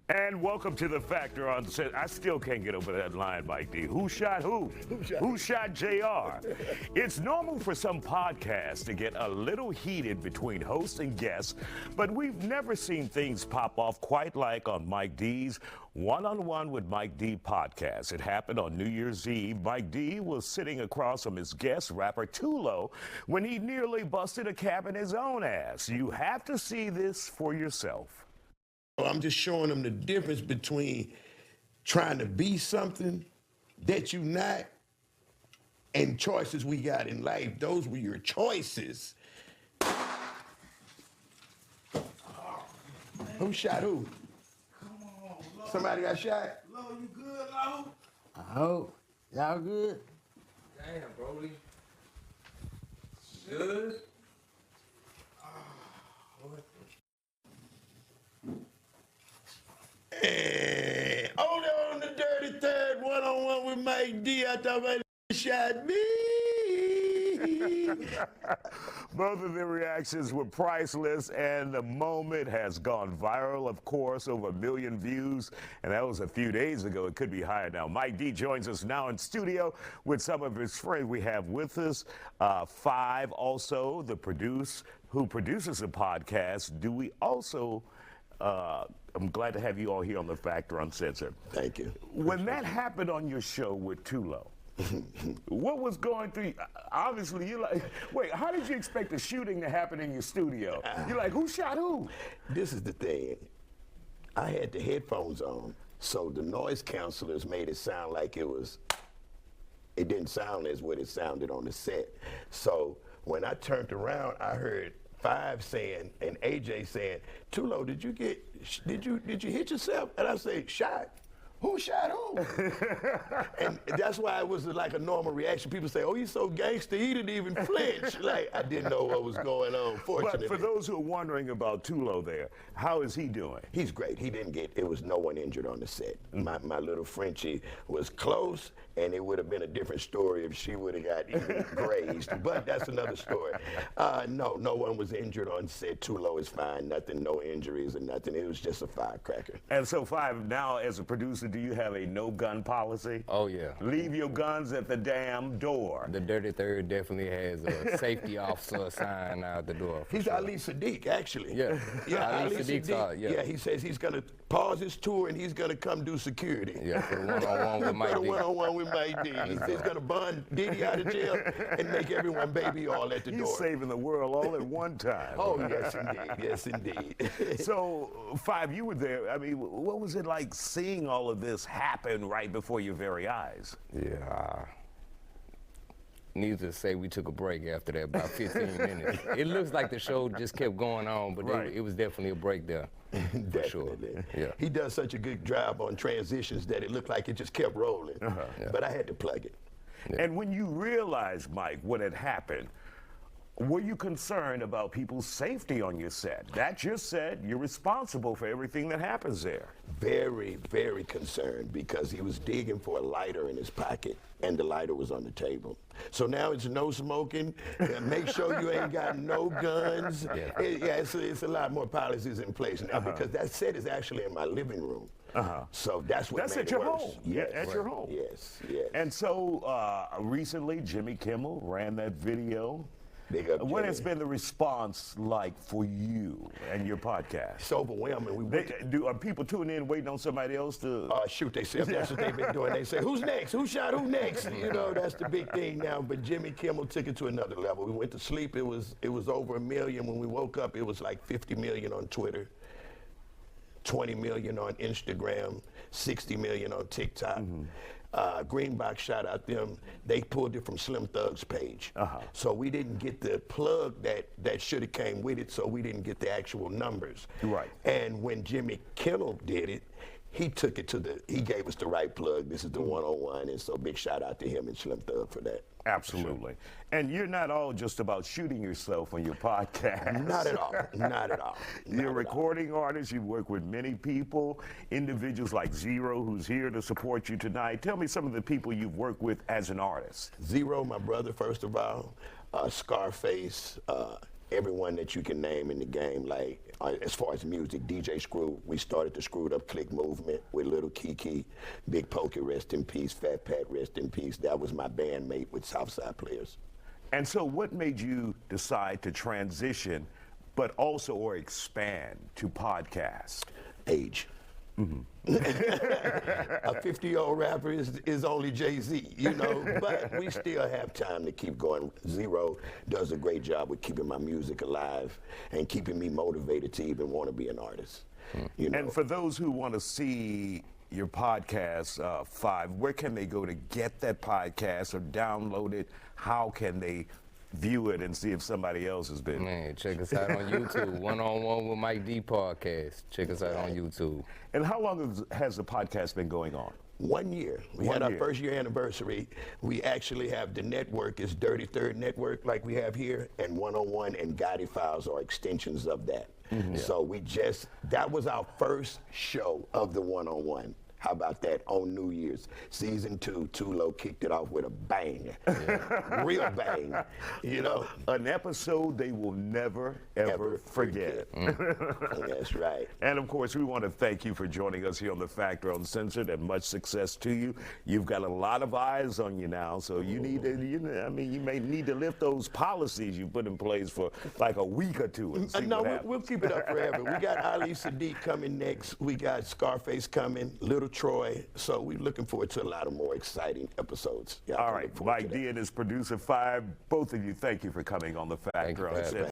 And welcome to the Factor Uncensored. I still can't get over that line, Mike D. Who shot who? Who shot JR? It's normal for some podcasts to get a little heated between hosts and guests, but we've never seen things pop off quite like on Mike D's One-on-One with Mike D podcast. It happened on New Year's Eve. Mike D was sitting across from his guest, rapper Tulo, when he nearly busted a cap in his own ass. You have to see this for yourself. I'm just showing them the difference between trying to be something that you're not and choices we got in life. Those were your choices. Who shot who? Come on, Lo. Somebody got shot? Lo, you good, Lo? I hope. Y'all good? Damn, Brody. Good? And on the Dirty Third One-on-One with Mike D. I thought my shot me. Both of the reactions were priceless, and the moment has gone viral, of course, over 1 million views, and that was a few days ago. It could be higher now. Mike D joins us now in studio with some of his friends. We have with us Five, also who produces the podcast. Do we also... I'm glad to have you all here on the Factor Uncensored. Thank you. When that happened on your show with Tulo, what was going through? Obviously, you're like, wait, how did you expect the shooting to happen in your studio? You're like, who shot who? This is the thing. I had the headphones on, so the noise cancelers made it sound like it didn't sound as what it sounded on the set. So when I turned around, I heard Five saying and AJ saying, Tulo, did you hit yourself? And I say, shot? Who shot who? And that's why it was like a normal reaction. People say, oh, he's so gangster, he didn't even flinch. Like, I didn't know what was going on, fortunately. But for those who are wondering about Tulo there, how is he doing? He's great. It was no one injured on the set. My little Frenchie was close, and it would have been a different story if she would have got even grazed. But that's another story. No one was injured on set. Tulo is fine. Nothing, no injuries or nothing. It was just a firecracker. And so, Five, now as a producer, do you have a no-gun policy? Oh, yeah. Leave your guns at the damn door. The Dirty Third definitely has a safety officer sign out the door. He's sure. Ali Sadiq, actually. Yeah. Ali Sadiq. Yeah, he says he's going to pause his tour and he's going to come do security. Yeah, for the one-on-one with Mike For D. the one-on-one with Mike D. He says he's going to bond Diddy out of jail and make everyone baby all at the door. He's saving the world all at one time. Oh, yes, indeed. Yes, indeed. So, Five, you were there. I mean, what was it like seeing all of this happen right before your very eyes? Yeah. Needless to say, we took a break after that, about 15 minutes. It looks like the show just kept going on, but right. it was definitely a break there. For sure. Yeah. He does such a good job on transitions that it looked like it just kept rolling. Yeah. But I had to plug it. Yeah. And when you realized, Mike, what had happened, were you concerned about people's safety on your set? That's your set. You're responsible for everything that happens there. Very, very concerned because he was digging for a lighter in his pocket and the lighter was on the table. So now it's no smoking. Make sure you ain't got no guns. Yeah. It's a lot more policies in place now because that set is actually in my living room. So that's what That's made at it your worse. home. Yes. At your home. Yes. And so recently, Jimmy Kimmel ran that video. Big up, What Jimmy. has been the response like for you and your podcast? It's overwhelming. Are people tuning in waiting on somebody else to? Shoot themselves. That's what they've been doing. They say, who's next? Who shot who next? You know, that's the big thing now. But Jimmy Kimmel took it to another level. We went to sleep. It was over 1 million. When we woke up, it was like 50 million on Twitter, 20 million on Instagram, 60 million on TikTok. Greenbox shot out them. They pulled it from Slim Thug's page. So we didn't get the plug that should have came with it, so we didn't get the actual numbers. Right. And when Jimmy Kimmel did it, he took it to he gave us the right plug. This is the one-on-one, and so big shout out to him and Slim Thug for that. Absolutely. And you're not all just about shooting yourself on your podcast. Not at all. Not at all. You're a recording artist. You work with many people, individuals like Zero, who's here to support you tonight. Tell me some of the people you've worked with as an artist. Zero, my brother, first of all. Scarface, everyone that you can name in the game, like as far as music, DJ Screw, we started the Screwed Up Click movement with Little Kiki, Big Pokey, rest in peace, Fat Pat, rest in peace. That was my bandmate with Southside Players. And so what made you decide to transition, but also or expand to podcast? Age. A 50-year-old rapper is only Jay-Z, you know, but we still have time to keep going. Zero does a great job with keeping my music alive and keeping me motivated to even want to be an artist. You know? And for those who want to see your podcast, 5, where can they go to get that podcast or download it? How can they view it and see if somebody else has been? Man, check us out on YouTube. One-on-One with Mike D podcast. Check us out on YouTube. And how long has the podcast been going on? 1 year. We had our first year anniversary. We actually have the network is Dirty Third Network like we have here, and One-on-One and Gotti Files are extensions of that. So that was our first show of the One-on-One. How about that on New Year's? Season 2, Tulo kicked it off with a bang. Real bang, you know? An episode they will never, ever forget. That's right. And of course, we want to thank you for joining us here on The Factor Uncensored, and much success to you. You've got a lot of eyes on you now, so you need to, you may need to lift those policies you put in place for like a week or two and see No, what happens. we'll keep it up forever. We got Ali Sadiq coming next. We got Scarface coming, Little Troy. So we're looking forward to a lot of more exciting episodes. All right, Mike D and his producer 5, both of you, thank you for coming on The Factor Uncensored.